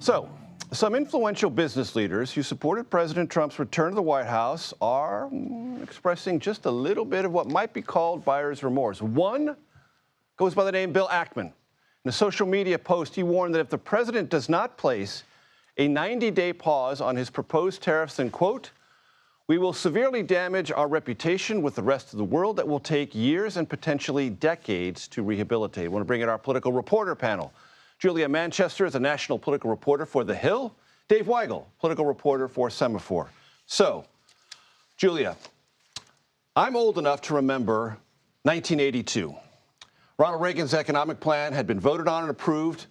So, some influential business leaders who supported President Trump's return to the White House are expressing just a little bit of what might be called buyer's remorse. One goes by the name Bill Ackman. In a social media post, he warned that if the president does not place a 90-day pause on his proposed tariffs, then, quote, we will severely damage our reputation with the rest of the world that will take years and potentially decades to rehabilitate. I want to bring in our political reporter panel. Julia Manchester is a national political reporter for The Hill. Dave Weigel, political reporter for Semafor. So, Julia, I'm old enough to remember 1982. Ronald Reagan's economic plan had been voted on and approved,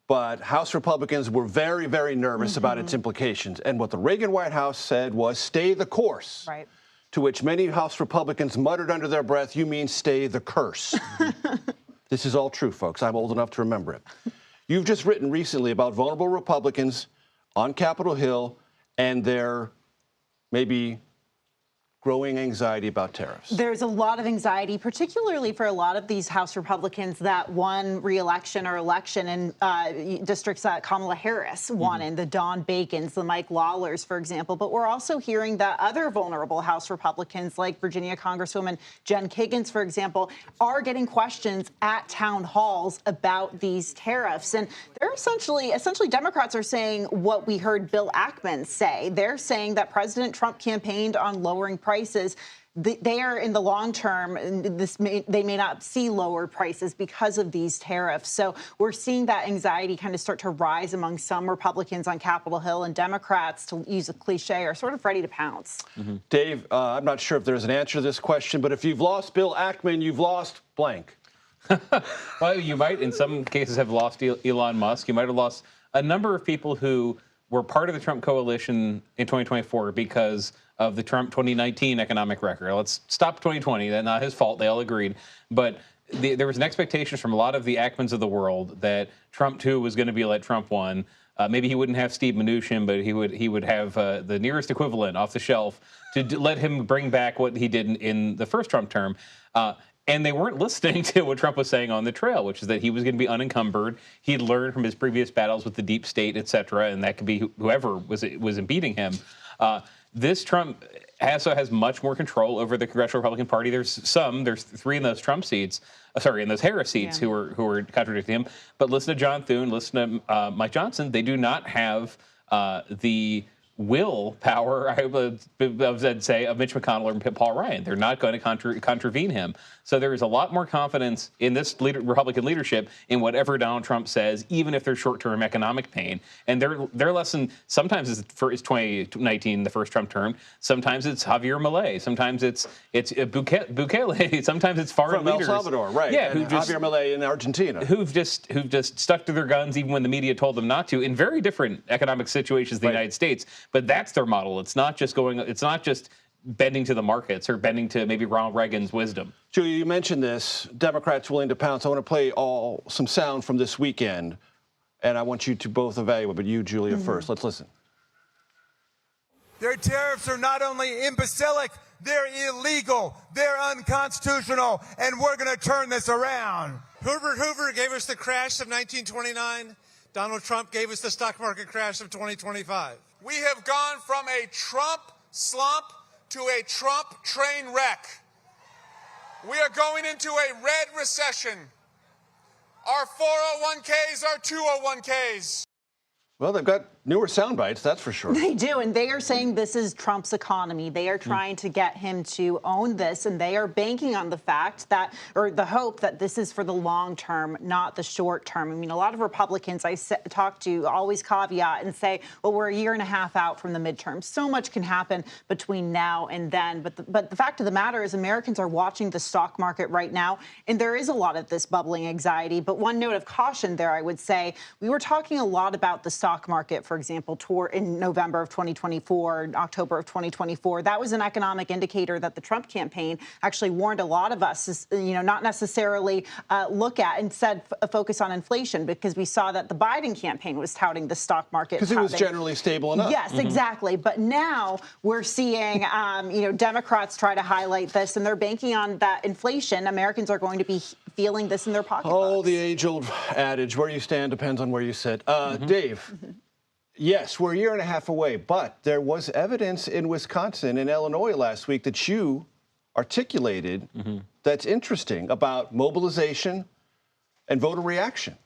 but House Republicans were very, very nervous about its implications. And what the Reagan White House said was, stay the course. Right. To which many House Republicans muttered under their breath, you mean stay the curse. This is all true, folks. I'm old enough to remember it. You've just written recently about vulnerable Republicans on Capitol Hill and their maybe growing anxiety about tariffs. There's a lot of anxiety, particularly for a lot of these House Republicans that won re-election or election in districts that Kamala Harris won in, the Don Bacons, the Mike Lawlers, for example. But we're also hearing that other vulnerable House Republicans, like Virginia Congresswoman Jen Kiggans, for example, are getting questions at town halls about these tariffs. And they're essentially Democrats are saying what we heard Bill Ackman say. They're saying that President Trump campaigned on lowering prices. They are in the long term, they may not see lower prices because of these tariffs. So we're seeing that anxiety kind of start to rise among some Republicans on Capitol Hill, and Democrats, to use a cliche, are sort of ready to pounce. Dave, I'm not sure if there's an answer to this question, but if you've lost Bill Ackman, you've lost blank. Well, you might, in some cases, have lost Elon Musk. You might have lost a number of people who were part of the Trump coalition in 2024 because of the Trump 2019 economic record. Let's stop 2020. That's not his fault. They all agreed. But there was an expectation from a lot of the Ackmans of the world that Trump 2 was going to be like Trump 1. Maybe he wouldn't have Steve Mnuchin, but he would have the nearest equivalent off the shelf to let him bring back what he did in the first Trump term. And they weren't listening to what Trump was saying on the trail, which is that he was going to be unencumbered. He'd learned from his previous battles with the deep state, et cetera, and that could be whoever was impeding him. This Trump also has much more control over the Congressional Republican Party. There's three in those Trump seats, in those Harris seats, who are contradicting him. But listen to John Thune, listen to Mike Johnson. They do not have the willpower, I would say, of Mitch McConnell or Paul Ryan. They're not going to contravene him. So there is a lot more confidence in this Republican leadership in whatever Donald Trump says, even if there's short-term economic pain. And their lesson sometimes is 2019, the first Trump term. Sometimes it's Javier Milei. Sometimes it's Bukele. Sometimes it's foreign leaders from El Salvador, right? Yeah, and Javier Milei in Argentina, who've just stuck to their guns even when the media told them not to, in very different economic situations in the United States. But that's their model. It's not just bending to the markets or bending to maybe Ronald Reagan's wisdom. Julia, you mentioned this, Democrats willing to pounce. I want to play some sound from this weekend, and I want you to both evaluate, but you, Julia, first. Let's listen. Their tariffs are not only imbecilic, they're illegal, they're unconstitutional, and we're going to turn this around. Herbert Hoover gave us the crash of 1929. Donald Trump gave us the stock market crash of 2025. We have gone from a Trump slump to a Trump train wreck. We are going into a red recession. Our 401ks are 201ks. Well, they've got newer sound bites, that's for sure. They do, and they are saying this is Trump's economy. They are trying to get him to own this, and they are banking on the fact that, or the hope that this is for the long term, not the short term. I mean, a lot of Republicans I talk to always caveat and say, well, we're a year and a half out from the midterms. So much can happen between now and then. But the fact of the matter is Americans are watching the stock market right now, and there is a lot of this bubbling anxiety. But one note of caution there, I would say, we were talking a lot about the stock market, for example, in November of 2024, October of 2024. That was an economic indicator that the Trump campaign actually warned a lot of us, not necessarily look at, and said focus on inflation, because we saw that the Biden campaign was touting the stock market. Because it was generally stable enough. Yes, exactly. But now we're seeing, Democrats try to highlight this, and they're banking on that inflation. Americans are going to be feeling this in their pocketbooks. Oh, the age-old adage, where you stand depends on where you sit. Dave, Yes, we're a year and a half away, but there was evidence in Wisconsin and Illinois last week that you articulated that's interesting about mobilization and voter reaction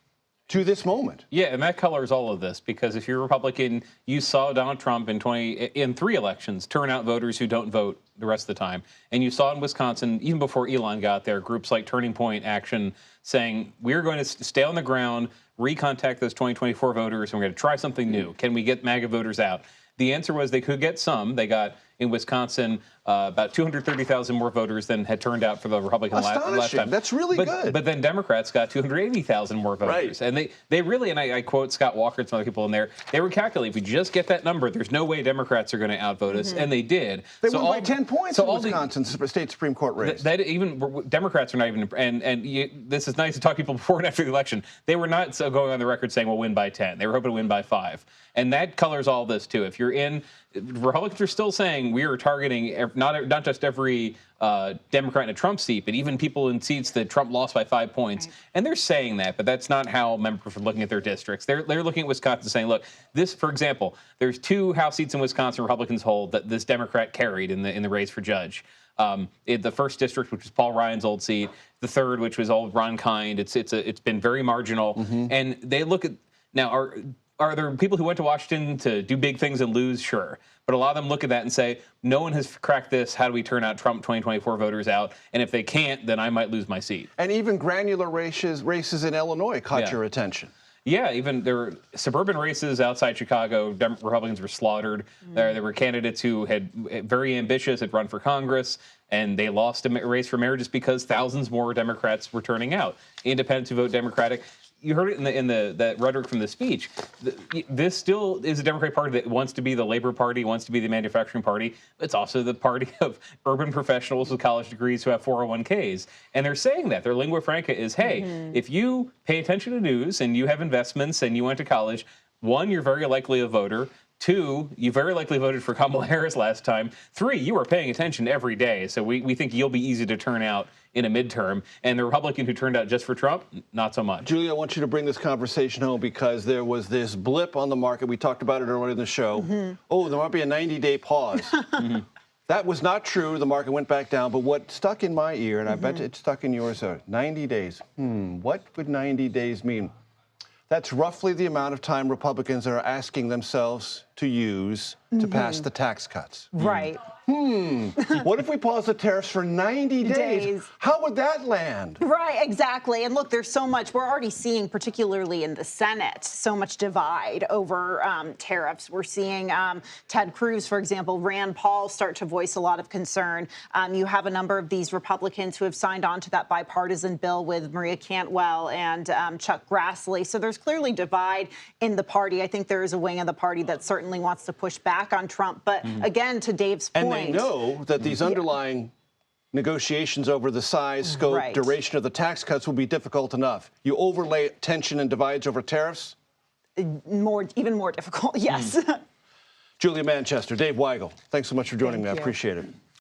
to this moment. Yeah, and that colors all of this, because if you're a Republican, you saw Donald Trump in 3 elections turn out voters who don't vote the rest of the time. And you saw in Wisconsin, even before Elon got there, groups like Turning Point Action saying, we're going to stay on the ground, recontact those 2024 voters, and we're going to try something new. Can we get MAGA voters out? The answer was they could get some. They got, in Wisconsin, about 230,000 more voters than had turned out for the Republican last time. That's really good. But then Democrats got 280,000 more voters. Right. And they really, and I quote Scott Walker and some other people in there, they were calculating, if we just get that number, there's no way Democrats are going to outvote us. And they did. They won by 10 points in Wisconsin State Supreme Court race. Even Democrats are not even, this is nice to talk to people before and after the election. They were not so going on the record saying we'll win by 10. They were hoping to win by 5. And that colors all this too. If you're in, Republicans are still saying we are targeting not just every Democrat in a Trump seat, but even people in seats that Trump lost by 5 points. Right. And they're saying that, but that's not how members are looking at their districts. They're looking at Wisconsin saying, look, this, for example, there's 2 House seats in Wisconsin Republicans hold that this Democrat carried in the race for judge. The first district, which was Paul Ryan's old seat, the third, which was old Ron Kind. It's been very marginal, and they look at now Are there people who went to Washington to do big things and lose? Sure. But a lot of them look at that and say, no one has cracked this. How do we turn out Trump 2024 voters out? And if they can't, then I might lose my seat. And even granular races in Illinois caught your attention. Yeah, even there were suburban races outside Chicago. Republicans were slaughtered. There were candidates who had very ambitious, had run for Congress, and they lost a race for mayor just because thousands more Democrats were turning out. Independents who vote Democratic. You heard it in that rhetoric from the speech. This still is a Democratic Party that wants to be the labor party, wants to be the manufacturing party. It's also the party of urban professionals with college degrees who have 401ks. And they're saying that. Their lingua franca is, hey, if you pay attention to news and you have investments and you went to college, 1, you're very likely a voter. 2, you very likely voted for Kamala Harris last time. 3, you are paying attention every day. So we think you'll be easy to turn out in a midterm. And the Republican who turned out just for Trump, not so much. Julia, I want you to bring this conversation home because there was this blip on the market. We talked about it earlier in the show. Oh, there might be a 90-day pause. That was not true. The market went back down. But what stuck in my ear, and I bet it stuck in yours, 90 days. What would 90 days mean? That's roughly the amount of time Republicans are asking themselves to use to pass the tax cuts. Right. What if we pause the tariffs for 90 days? How would that land? Right, exactly. And look, there's so much. We're already seeing, particularly in the Senate, so much divide over tariffs. We're seeing Ted Cruz, for example, Rand Paul start to voice a lot of concern. You have a number of these Republicans who have signed on to that bipartisan bill with Maria Cantwell and Chuck Grassley. So there's clearly divide in the party. I think there is a wing of the party that certainly wants to push back on Trump. But again, to Dave's point. And they know that these underlying negotiations over the size, scope, duration of the tax cuts will be difficult enough. You overlay tension and divides over tariffs? Even more difficult, yes. Julia Manchester, Dave Weigel, thanks so much for joining me. I appreciate it.